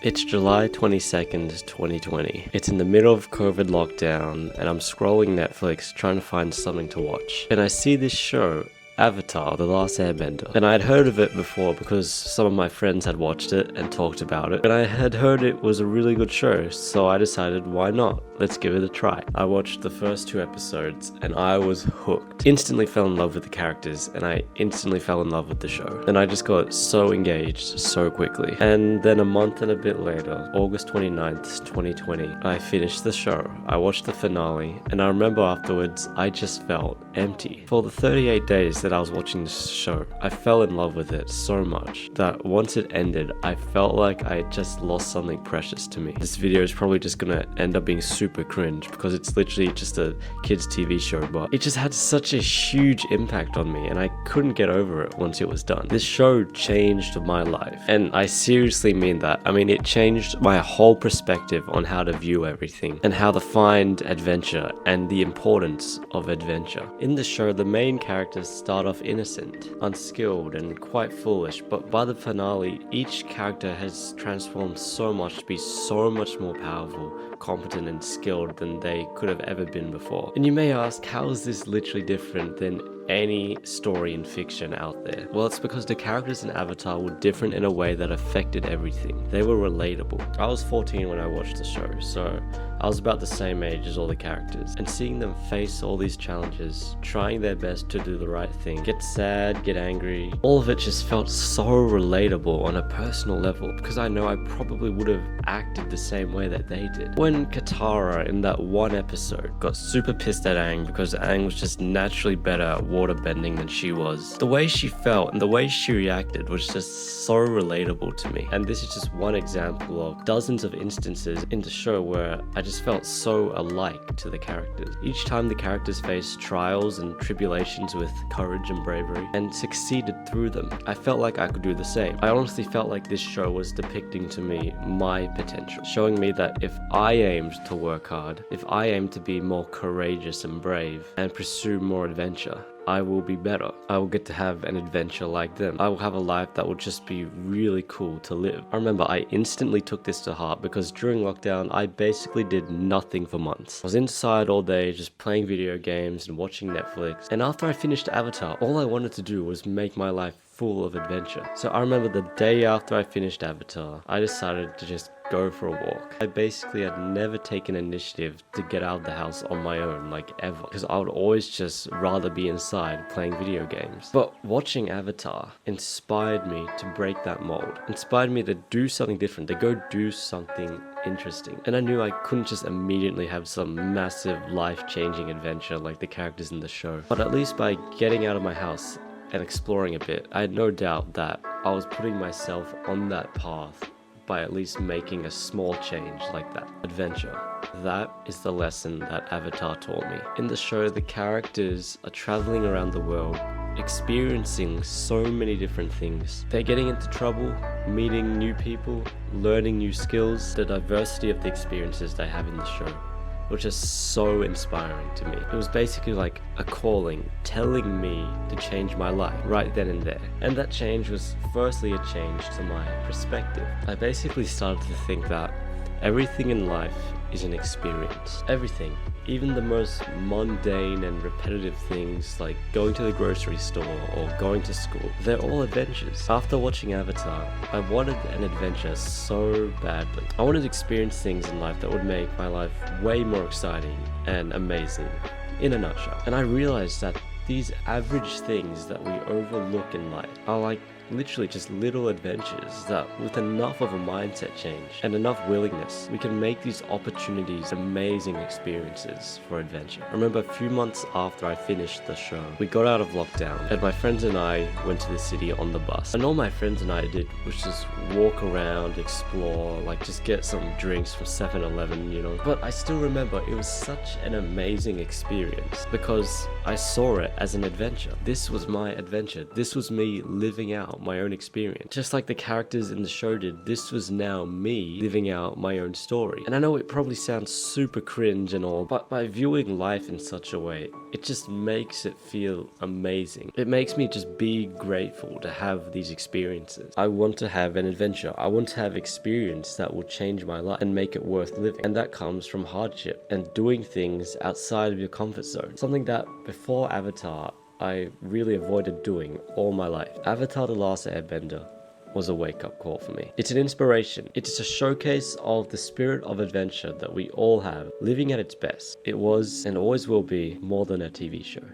It's July 22nd, 2020. It's in the middle of COVID lockdown and I'm scrolling Netflix trying to find something to watch. And I see this show, Avatar, The Last Airbender. And I had heard of it before because some of my friends had watched it and talked about it. And I had heard it was a really good show, so I decided, why not? Let's give it a try. I watched the first 2 episodes and I was hooked. Instantly fell in love with the characters and I instantly fell in love with the show. And I just got so engaged so quickly. And then a month and a bit later, August 29th, 2020, I finished the show. I watched the finale and I remember afterwards, I just felt empty. For the 38 days that I was watching this show, I fell in love with it so much that once it ended, I felt like I had just lost something precious to me. This video is probably just gonna end up being super cringe because it's literally just a kids TV show, but it just had such a huge impact on me and I couldn't get over it once it was done. This show changed my life, and I seriously mean that. I mean, it changed my whole perspective on how to view everything and how to find adventure and the importance of adventure. In the show, the main characters start off innocent, unskilled, and quite foolish, but by the finale, each character has transformed so much to be so much more powerful, competent, and skilled than they could have ever been before. And you may ask, how is this literally different than any story in fiction out there? Well, it's because the characters in Avatar were different in a way that affected everything. They were relatable. I was 14 when I watched the show, so I was about the same age as all the characters, and seeing them face all these challenges, trying their best to do the right thing, get sad, get angry, all of it just felt so relatable on a personal level, because I know I probably would have acted the same way that they did. When Katara in that one episode got super pissed at Aang because Aang was just naturally better at water bending than she was, the way she felt and the way she reacted was just so relatable to me. And this is just one example of dozens of instances in the show where I just felt so alike to the characters. Each time the characters faced trials and tribulations with courage and bravery and succeeded through them, I felt like I could do the same. I honestly felt like this show was depicting to me my potential, showing me that if I aimed to work hard, if I aimed to be more courageous and brave and pursue more adventure, I will be better. I will get to have an adventure like them. I will have a life that will just be really cool to live. I remember I instantly took this to heart because during lockdown, I basically did nothing for months. I was inside all day just playing video games and watching Netflix. And after I finished Avatar, all I wanted to do was make my life full of adventure. So I remember the day after I finished Avatar, I decided to just go for a walk. I basically had never taken initiative to get out of the house on my own, like ever, because I would always just rather be inside playing video games. But watching Avatar inspired me to break that mold, inspired me to do something different, to go do something interesting. And I knew I couldn't just immediately have some massive life-changing adventure like the characters in the show, but at least by getting out of my house and exploring a bit, I had no doubt that I was putting myself on that path by at least making a small change like that. Adventure. That is the lesson that Avatar taught me. In the show, the characters are traveling around the world, experiencing so many different things. They're getting into trouble, meeting new people, learning new skills. The diversity of the experiences they have in the show was just so inspiring to me. It was basically like a calling telling me to change my life right then and there. And that change was firstly a change to my perspective. I basically started to think that everything in life is an experience. Everything, even the most mundane and repetitive things like going to the grocery store or going to school, they're all adventures. After watching Avatar, I wanted an adventure so badly. I wanted to experience things in life that would make my life way more exciting and amazing, in a nutshell. And I realized that these average things that we overlook in life are like literally just little adventures that with enough of a mindset change and enough willingness, we can make these opportunities amazing experiences for adventure. I remember a few months after I finished the show, we got out of lockdown and my friends and I went to the city on the bus. And all my friends and I did was just walk around, explore, like just get some drinks from 7-Eleven, you know. But I still remember it was such an amazing experience because I saw it as an adventure. This was my adventure. This was me living out out my own experience. Just like the characters in the show did, this was now me living out my own story. And I know it probably sounds super cringe and all, but by viewing life in such a way, it just makes it feel amazing. It makes me just be grateful to have these experiences. I want to have an adventure. I want to have experience that will change my life and make it worth living. And that comes from hardship and doing things outside of your comfort zone. Something that before Avatar, I really avoided doing all my life. Avatar: The Last Airbender was a wake-up call for me. It's an inspiration. It is a showcase of the spirit of adventure that we all have, living at its best. It was and always will be more than a TV show.